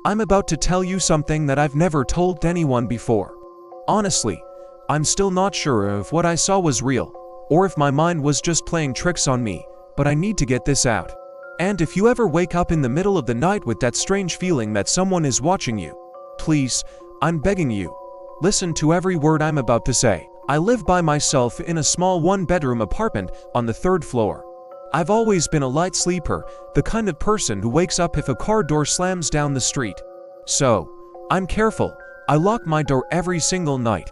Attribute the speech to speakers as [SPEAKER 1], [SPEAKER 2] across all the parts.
[SPEAKER 1] I'm about to tell you something that I've never told anyone before. Honestly, I'm still not sure if what I saw was real, or if my mind was just playing tricks on me, but I need to get this out. And if you ever wake up in the middle of the night with that strange feeling that someone is watching you, please, I'm begging you, listen to every word I'm about to say. I live by myself in a small one-bedroom apartment on the 3rd floor. I've always been a light sleeper, the kind of person who wakes up if a car door slams down the street. So, I'm careful. I lock my door every single night.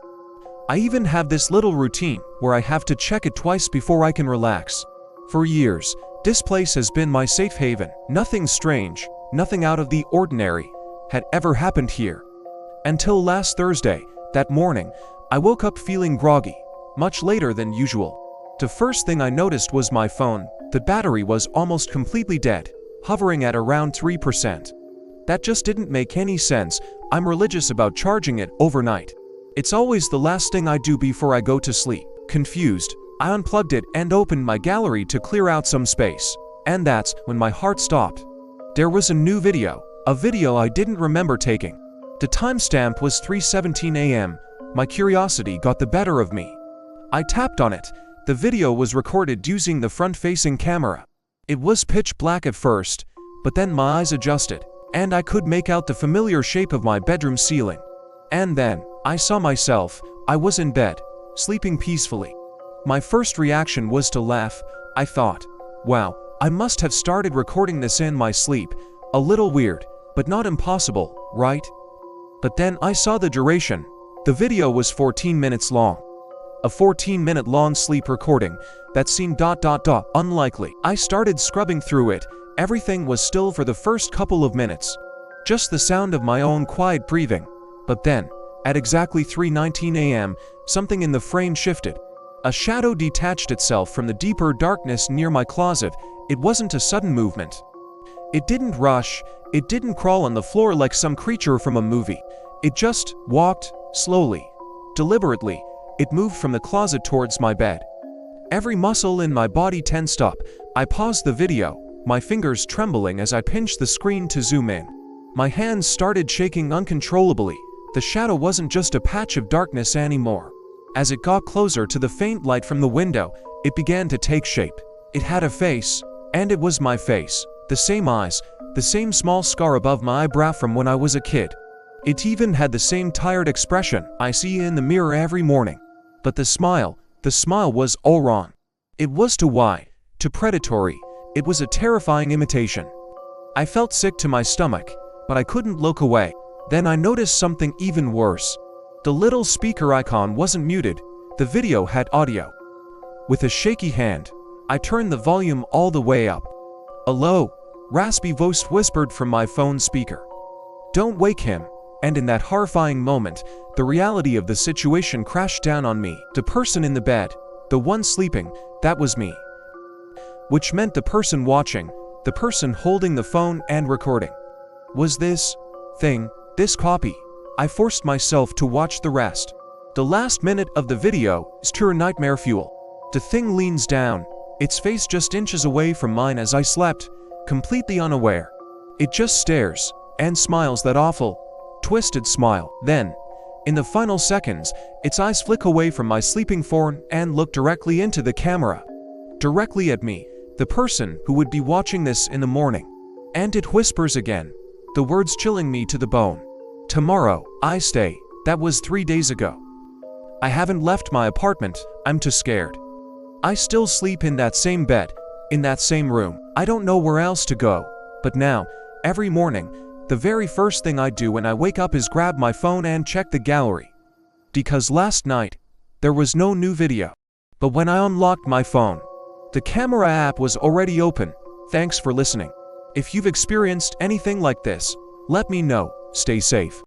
[SPEAKER 1] I even have this little routine where I have to check it twice before I can relax. For years, this place has been my safe haven. Nothing strange, nothing out of the ordinary, had ever happened here. Until last Thursday, that morning, I woke up feeling groggy, much later than usual. The first thing I noticed was my phone. The battery was almost completely dead, hovering at around 3%. That just didn't make any sense. I'm religious about charging it overnight. It's always the last thing I do before I go to sleep. Confused, I unplugged it and opened my gallery to clear out some space. And that's when my heart stopped. There was a new video, a video I didn't remember taking. The timestamp was 3:17 a.m. My curiosity got the better of me. I tapped on it. The video was recorded using the front-facing camera. It was pitch black at first, but then my eyes adjusted, and I could make out the familiar shape of my bedroom ceiling. And then, I saw myself. I was in bed, sleeping peacefully. My first reaction was to laugh. I thought, wow, I must have started recording this in my sleep. A little weird, but not impossible, right? But then I saw the duration. The video was 14 minutes long. A 14-minute long sleep recording that seemed unlikely. I started scrubbing through it. Everything was still for the first couple of minutes. Just the sound of my own quiet breathing. But then, at exactly 3:19 a.m., something in the frame shifted. A shadow detached itself from the deeper darkness near my closet. It wasn't a sudden movement. It didn't rush. It didn't crawl on the floor like some creature from a movie. It just walked, slowly, deliberately. It moved from the closet towards my bed. Every muscle in my body tensed up. I paused the video, my fingers trembling as I pinched the screen to zoom in. My hands started shaking uncontrollably. The shadow wasn't just a patch of darkness anymore. As it got closer to the faint light from the window, it began to take shape. It had a face, and it was my face. The same eyes, the same small scar above my eyebrow from when I was a kid. It even had the same tired expression I see in the mirror every morning. But the smile was all wrong. It was too predatory. It was a terrifying imitation. I felt sick to my stomach, but I couldn't look away. Then I noticed something even worse. The little speaker icon wasn't muted. The video had audio. With a shaky hand, I turned the volume all the way up. A low, raspy voice whispered from my phone speaker, "Don't wake him." And in that horrifying moment, the reality of the situation crashed down on me. The person in the bed, the one sleeping, that was me. Which meant the person watching, the person holding the phone and recording, was this thing, this copy. I forced myself to watch the rest. The last minute of the video is pure nightmare fuel. The thing leans down, its face just inches away from mine as I slept, completely unaware. It just stares and smiles, that awful, twisted smile. Then, in the final seconds, its eyes flick away from my sleeping form and look directly into the camera. Directly at me, the person who would be watching this in the morning. And it whispers again, the words chilling me to the bone. "Tomorrow, I stay." That was 3 days ago. I haven't left my apartment. I'm too scared. I still sleep in that same bed, in that same room. I don't know where else to go. But now, every morning, the very first thing I do when I wake up is grab my phone and check the gallery. Because last night, there was no new video. But when I unlocked my phone, the camera app was already open. Thanks for listening. If you've experienced anything like this, let me know. Stay safe.